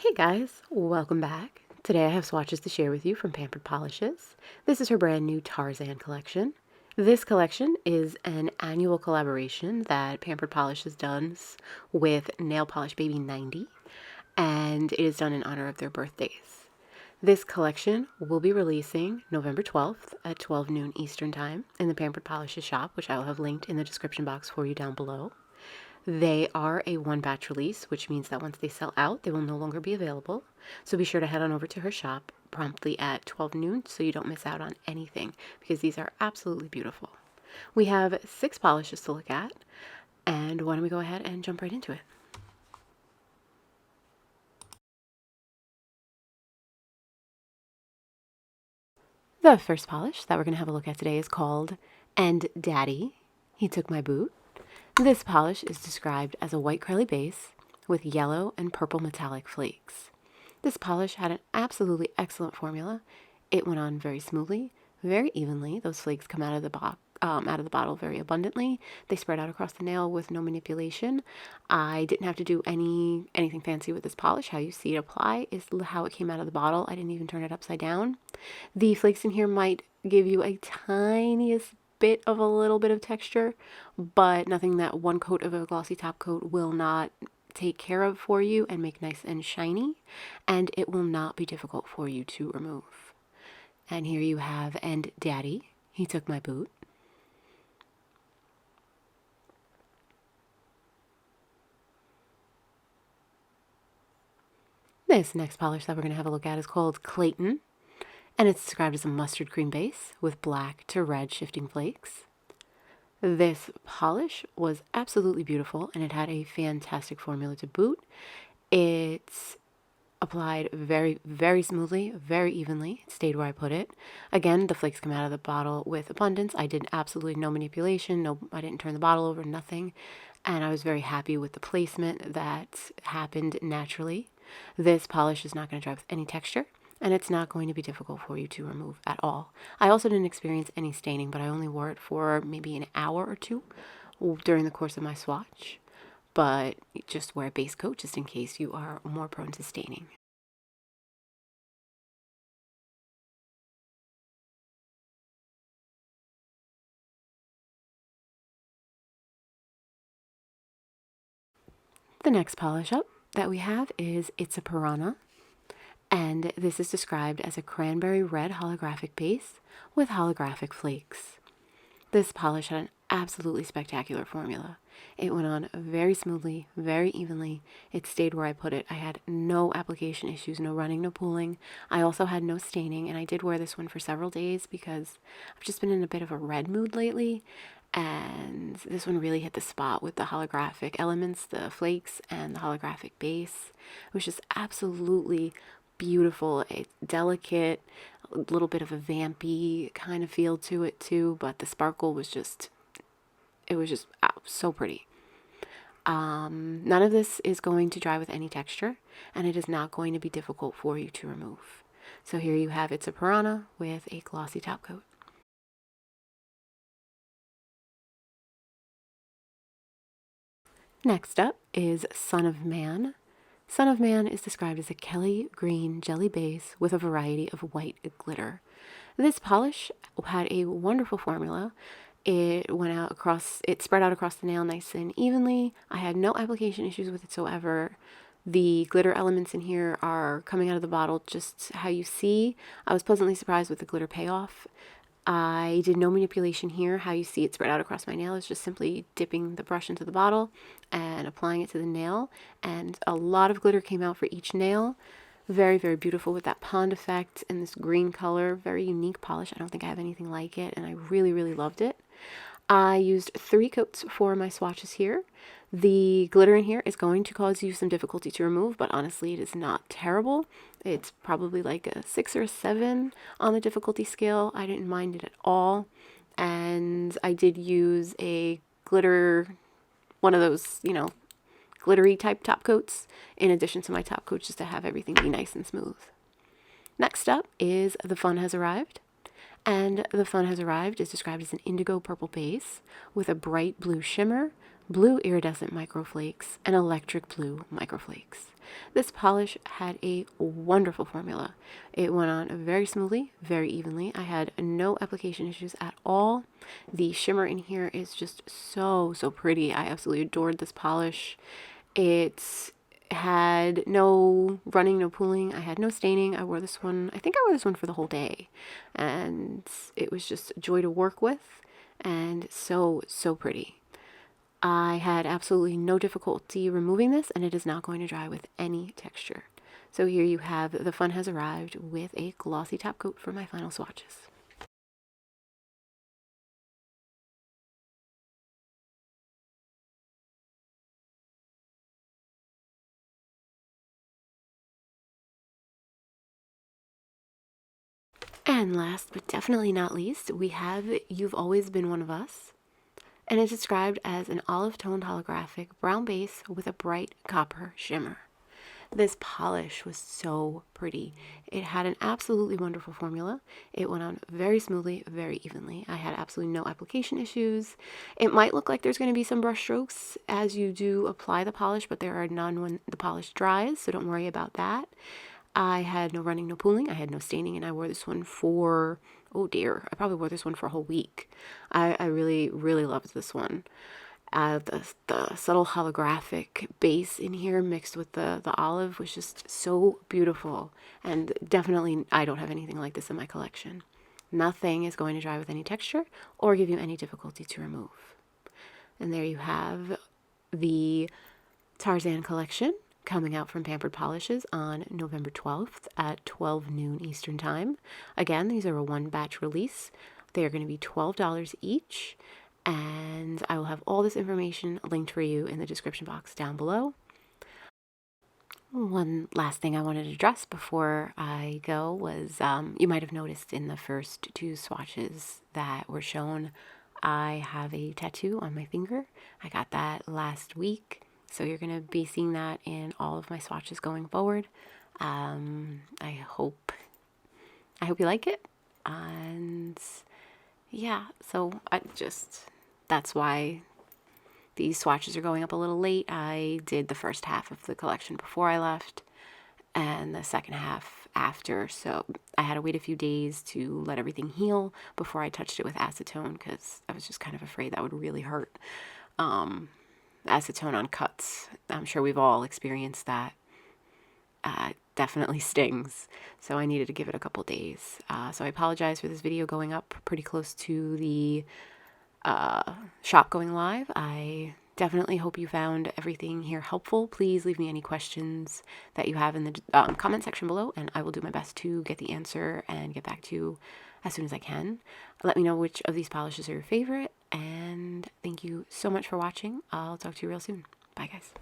Hey guys, welcome back. Today I have swatches to share with you from Pampered Polishes. This is her brand new Tarzan collection. This collection is an annual collaboration that Pampered Polishes does with Nail Polish Baby 90, and it is done in honor of their birthdays. This collection will be releasing November 12th at 12 noon Eastern Time in the Pampered Polishes shop, which I will have linked in the description box for you down below. They are a one batch release, which means that once they sell out, they will no longer be available. So be sure to head on over to her shop promptly at 12 noon so you don't miss out on anything, because these are absolutely beautiful. We have 6 polishes to look at, and why don't we go ahead and jump right into it. The first polish that we're going to have a look at today is called And Daddy, He Took My Boot. This polish is described as a white curly base with yellow and purple metallic flakes. This polish had an absolutely excellent formula. It went on very smoothly, very evenly. Those flakes come out of the bottle very abundantly. They spread out across the nail with no manipulation. I didn't have to do anything fancy with this polish. How you see it apply is how it came out of the bottle. I didn't even turn it upside down. The flakes in here might give you a tiniest bit of a little bit of texture, but nothing that one coat of a glossy top coat will not take care of for you and make nice and shiny, and it will not be difficult for you to remove. And here you have And Daddy, He Took My Boot. This next polish that we're going to have a look at is called Clayton, and it's described as a mustard cream base with black to red shifting flakes. This polish was absolutely beautiful, and it had a fantastic formula to boot. It's applied very, very smoothly, very evenly. It stayed where I put it. Again, the flakes come out of the bottle with abundance. I did absolutely no manipulation. I didn't turn the bottle over, nothing. And I was very happy with the placement that happened naturally. This polish is not going to dry with any texture, and it's not going to be difficult for you to remove at all. I also didn't experience any staining, but I only wore it for maybe an hour or two during the course of my swatch. But just wear a base coat just in case you are more prone to staining. The next polish up that we have is It's a Piranha, and this is described as a cranberry red holographic base with holographic flakes. This polish had an absolutely spectacular formula. It went on very smoothly, very evenly. It stayed where I put it. I had no application issues, no running, no pooling. I also had no staining, and I did wear this one for several days because I've just been in a bit of a red mood lately, and this one really hit the spot with the holographic elements, the flakes, and the holographic base. It was just absolutely beautiful. It's delicate, a little bit of a vampy kind of feel to it too, but the sparkle was just, it was just so pretty. None of this is going to dry with any texture, and it is not going to be difficult for you to remove. So here you have It's a Piranha with a glossy top coat. Next up is Son of Man. Son of Man is described as a Kelly green jelly base with a variety of white glitter. This polish had a wonderful formula. It spread out across the nail nice and evenly. I had no application issues with it whatsoever. The glitter elements in here are coming out of the bottle just how you see. I was pleasantly surprised with the glitter payoff. I did no manipulation here. How you see it spread out across my nail is just simply dipping the brush into the bottle and applying it to the nail. And a lot of glitter came out for each nail. Very, very beautiful with that pond effect and this green color. Very unique polish. I don't think I have anything like it, and I really, really loved it. I used 3 coats for my swatches here. The glitter in here is going to cause you some difficulty to remove, but honestly, it is not terrible. It's probably like a 6 or a 7 on the difficulty scale. I didn't mind it at all. And I did use a glitter, one of those, glittery type top coats in addition to my top coat just to have everything be nice and smooth. Next up is The Fun Has Arrived. And The Fun Has Arrived is described as an indigo purple base with a bright blue shimmer, blue iridescent microflakes, and electric blue microflakes. This polish had a wonderful formula. It went on very smoothly, very evenly. I had no application issues at all. The shimmer in here is just so pretty. I absolutely adored this polish. It had no running, no pooling. I had no staining. I wore this one, I think I wore this one for the whole day. And it was just a joy to work with and so pretty. I had absolutely no difficulty removing this, and it is not going to dry with any texture. So here you have the fun has arrived with a glossy top coat for my final swatches. And last but definitely not least, we have You've Always Been One of Us. And it's described as an olive-toned holographic brown base with a bright copper shimmer. This polish was so pretty. It had an absolutely wonderful formula. It went on very smoothly, very evenly. I had absolutely no application issues. It might look like there's going to be some brush strokes as you do apply the polish, but there are none when the polish dries, so don't worry about that. I had no running, no pooling. I had no staining, and I wore this one for, oh dear, I probably wore this one for a whole week. I really loved this one. The subtle holographic base in here mixed with the olive was just so beautiful. And definitely, I don't have anything like this in my collection. Nothing is going to dry with any texture or give you any difficulty to remove. And there you have the Tarzan collection coming out from Pampered Polishes on November 12th at 12 noon Eastern Time. Again, these are a one batch release. They are going to be $12 each. And I will have all this information linked for you in the description box down below. One last thing I wanted to address before I go was you might have noticed in the first two swatches that were shown, I have a tattoo on my finger. I got that last week, so you're going to be seeing that in all of my swatches going forward. I hope you like it, and yeah, so that's why these swatches are going up a little late. I did the first half of the collection before I left and the second half after, so I had to wait a few days to let everything heal before I touched it with acetone, because I was just kind of afraid that would really hurt. Acetone on cuts, I'm sure we've all experienced that. Definitely stings, so I needed to give it a couple days. So I apologize for this video going up pretty close to the shop going live. I definitely hope you found everything here helpful. Please leave me any questions that you have in the comment section below, and I will do my best to get the answer and get back to you as soon as I can. Let me know which of these polishes are your favorite, and thank you so much for watching. I'll talk to you real soon. Bye, guys.